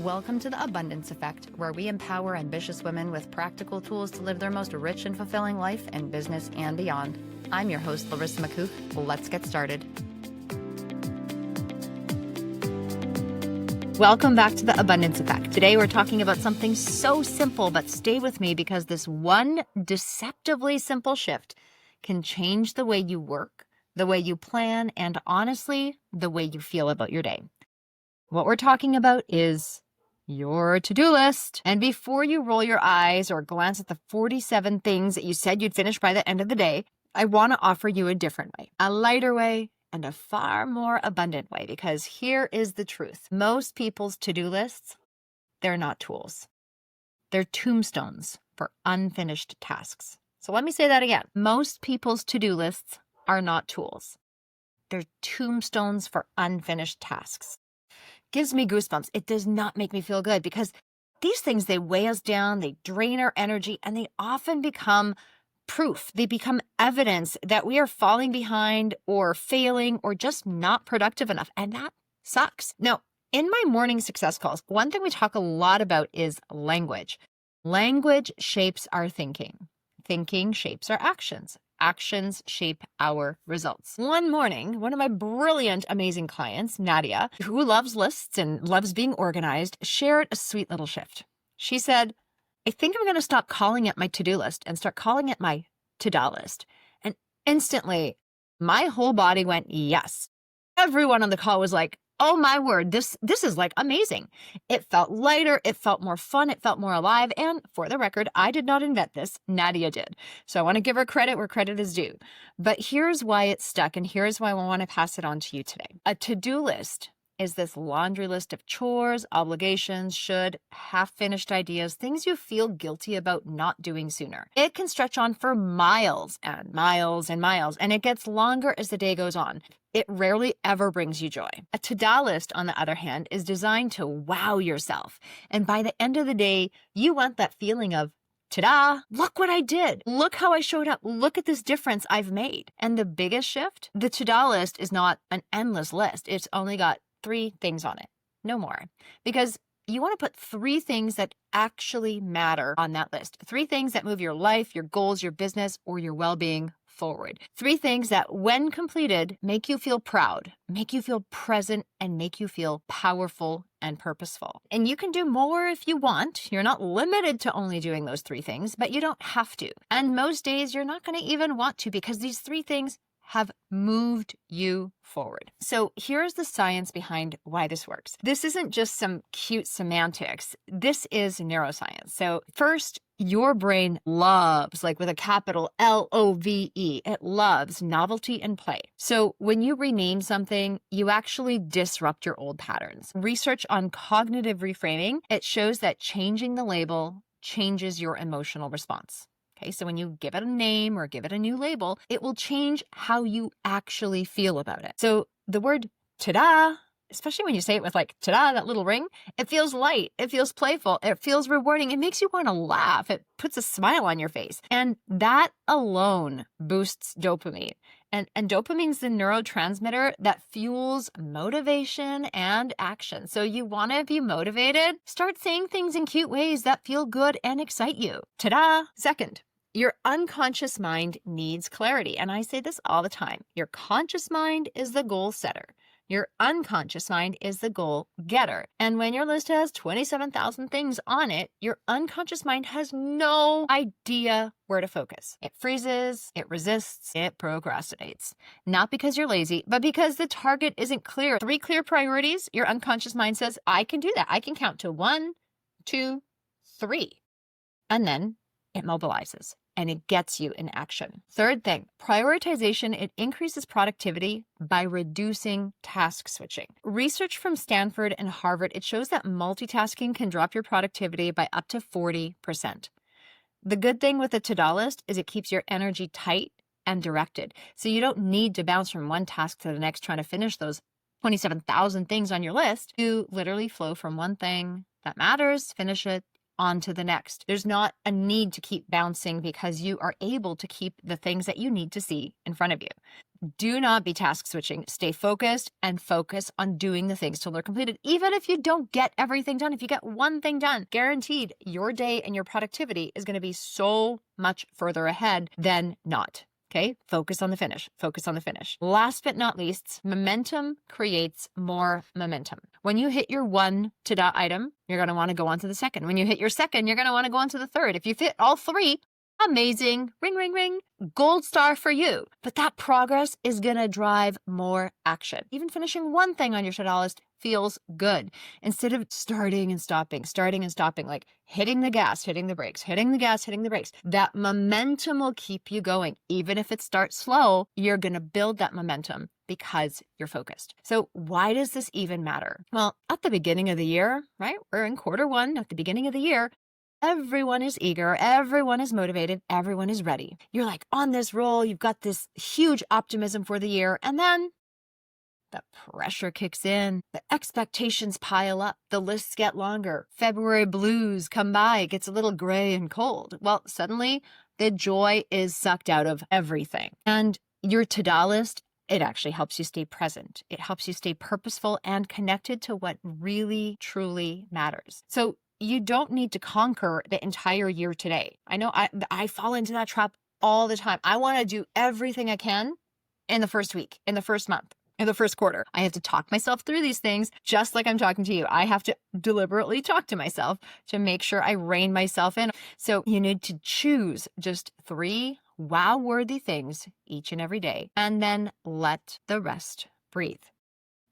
Welcome to the Abundance Effect, where we empower ambitious women with practical tools to live their most rich and fulfilling life in business and beyond. I'm your host, Larisa McCoof. Let's get started. Welcome back to the Abundance Effect. Today we're talking about something so simple, but stay with me because this one deceptively simple shift can change the way you work, the way you plan, and honestly, the way you feel about your day. What we're talking about is your to-do list. And before you roll your eyes or glance at the 47 things that you said you'd finish by the end of the day, I want to offer you a different way, a lighter way, and a far more abundant way, because here is the truth. Most people's to-do lists, they're not tools. They're tombstones for unfinished tasks. So let me say that again. Most people's to-do lists are not tools. They're tombstones for unfinished tasks. Gives me goosebumps. It does not make me feel good because these things, they weigh us down, they drain our energy, and they often become proof. They become evidence that we are falling behind or failing or just not productive enough. And that sucks. Now, in my morning success calls, one thing we talk a lot about is language. Language shapes our thinking. Thinking shapes our actions. Actions shape our results. One morning, one of my brilliant, amazing clients, Nadia, who loves lists and loves being organized, shared a sweet little shift. She said, I think I'm going to stop calling it my to-do list and start calling it my to-do list. And instantly, my whole body went, yes. Everyone on the call was like, oh my word, this is like amazing. It felt lighter, it felt more fun, it felt more alive. And for the record, I did not invent this, Nadia did. So I want to give her credit where credit is due. But here's why it stuck, and here's why I want to pass it on to you today. A to-do list is this laundry list of chores, obligations, should, half-finished ideas, things you feel guilty about not doing sooner. It can stretch on for miles and miles and miles, and it gets longer as the day goes on. It rarely ever brings you joy. A to-do list, on the other hand, is designed to wow yourself. And by the end of the day, you want that feeling of, ta-da, look what I did. Look how I showed up. Look at this difference I've made. And the biggest shift, the to-do list is not an endless list. It's only got 3 things on it, no more. Because you want to put 3 things that actually matter on that list. 3 things that move your life, your goals, your business, or your well-being forward. 3 things that, when completed, make you feel proud, make you feel present, and make you feel powerful and purposeful. And you can do more if you want. You're not limited to only doing those 3 things, but you don't have to. And most days, you're not going to even want to, because these 3 things have moved you forward. So here's the science behind why this works. This isn't just some cute semantics. This is neuroscience. So first, your brain loves, like with a capital L-O-V-E, it loves novelty and play. So when you rename something, you actually disrupt your old patterns. Research on cognitive reframing, it shows that changing the label changes your emotional response. Okay, so when you give it a name or give it a new label, it will change how you actually feel about it. So the word ta-da, especially when you say it with like ta-da, that little ring, it feels light, it feels playful, it feels rewarding, it makes you want to laugh, it puts a smile on your face. And that alone boosts dopamine. And dopamine's the neurotransmitter that fuels motivation and action. So you want to be motivated? Start saying things in cute ways that feel good and excite you. Ta-da! Second, your unconscious mind needs clarity. And I say this all the time. Your conscious mind is the goal setter. Your unconscious mind is the goal getter. And when your list has 27,000 things on it, your unconscious mind has no idea where to focus. It freezes, it resists, it procrastinates. Not because you're lazy, but because the target isn't clear. 3 clear priorities, your unconscious mind says, I can do that. I can count to 1, 2, 3. And then it mobilizes and it gets you in action. Third thing, prioritization, it increases productivity by reducing task switching. Research from Stanford and Harvard, it shows that multitasking can drop your productivity by up to 40%. The good thing with a to-do list is it keeps your energy tight and directed. So you don't need to bounce from one task to the next trying to finish those 27,000 things on your list. You literally flow from one thing that matters, finish it, on to the next. There's not a need to keep bouncing because you are able to keep the things that you need to see in front of you. Do not be task switching. Stay focused and focus on doing the things till they're completed. Even if you don't get everything done, if you get one thing done, guaranteed your day and your productivity is going to be so much further ahead than not. Okay, focus on the finish. Focus on the finish. Last but not least, momentum creates more momentum. When you hit your one to-do item, you're going to want to go on to the second. When you hit your second, you're going to want to go on to the third. If you fit all three, amazing, ring, ring, ring, gold star for you. But that progress is going to drive more action. Even finishing one thing on your to-do list feels good. Instead of starting and stopping, like hitting the gas, hitting the brakes, hitting the gas, hitting the brakes, that momentum will keep you going. Even if it starts slow, you're going to build that momentum because you're focused. So why does this even matter? Well, at the beginning of the year, right? We're in quarter one, at the beginning of the year, everyone is eager, everyone is motivated, everyone is ready. You're like on this roll, you've got this huge optimism for the year, and then the pressure kicks in, the expectations pile up, the lists get longer, February blues come by, it gets a little gray and cold. Well, suddenly the joy is sucked out of everything. And your to-do list, it actually helps you stay present. It helps you stay purposeful and connected to what really, truly matters. So you don't need to conquer the entire year today. I know I fall into that trap all the time. I want to do everything I can in the first week, in the first month, in the first quarter. I have to talk myself through these things just like I'm talking to you. I have to deliberately talk to myself to make sure I rein myself in. So you need to choose just 3 wow-worthy things each and every day, and then let the rest breathe.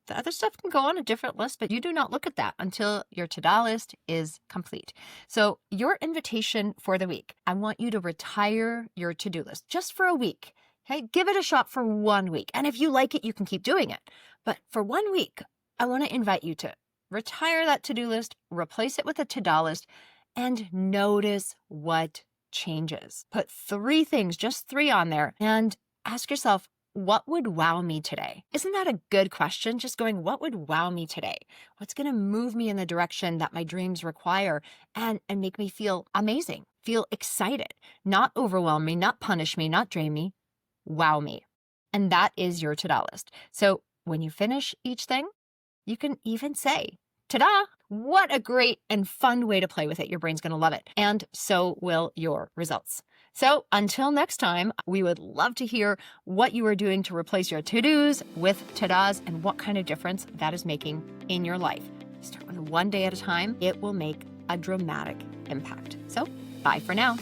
The other stuff can go on a different list, but you do not look at that until your to-do list is complete. So your invitation for the week, I want you to retire your to-do list just for a week. Okay, give it a shot for 1 week. And if you like it, you can keep doing it. But for 1 week, I want to invite you to retire that to-do list, replace it with a to-do list, and notice what changes. Put 3 things, just 3 on there, and ask yourself, what would wow me today? Isn't that a good question? Just going, what would wow me today? What's going to move me in the direction that my dreams require and make me feel amazing, feel excited, not overwhelm me, not punish me, not drain me, wow me. And that is your to-do list. So when you finish each thing, you can even say, ta-da! What a great and fun way to play with it. Your brain's going to love it. And so will your results. So until next time, we would love to hear what you are doing to replace your to-dos with to-dos and what kind of difference that is making in your life. Start with 1 day at a time. It will make a dramatic impact. So bye for now.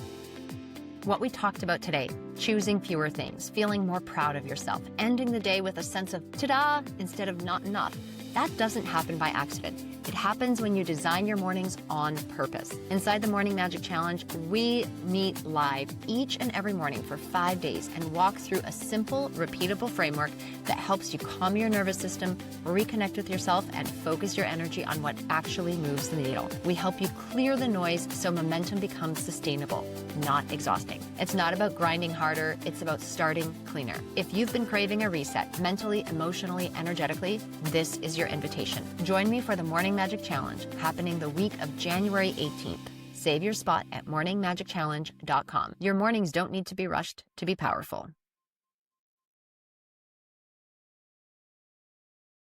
What we talked about today, choosing fewer things, feeling more proud of yourself, ending the day with a sense of ta-da instead of not enough. That doesn't happen by accident. It happens when you design your mornings on purpose. Inside the Morning Magic Challenge, we meet live each and every morning for 5 days and walk through a simple, repeatable framework that helps you calm your nervous system, reconnect with yourself, and focus your energy on what actually moves the needle. We help you clear the noise so momentum becomes sustainable, not exhausting. It's not about grinding harder, it's about starting cleaner. If you've been craving a reset mentally, emotionally, energetically, this is your invitation. Join me for the Morning Magic Challenge happening the week of January 18th. Save your spot at morningmagicchallenge.com. Your mornings don't need to be rushed to be powerful.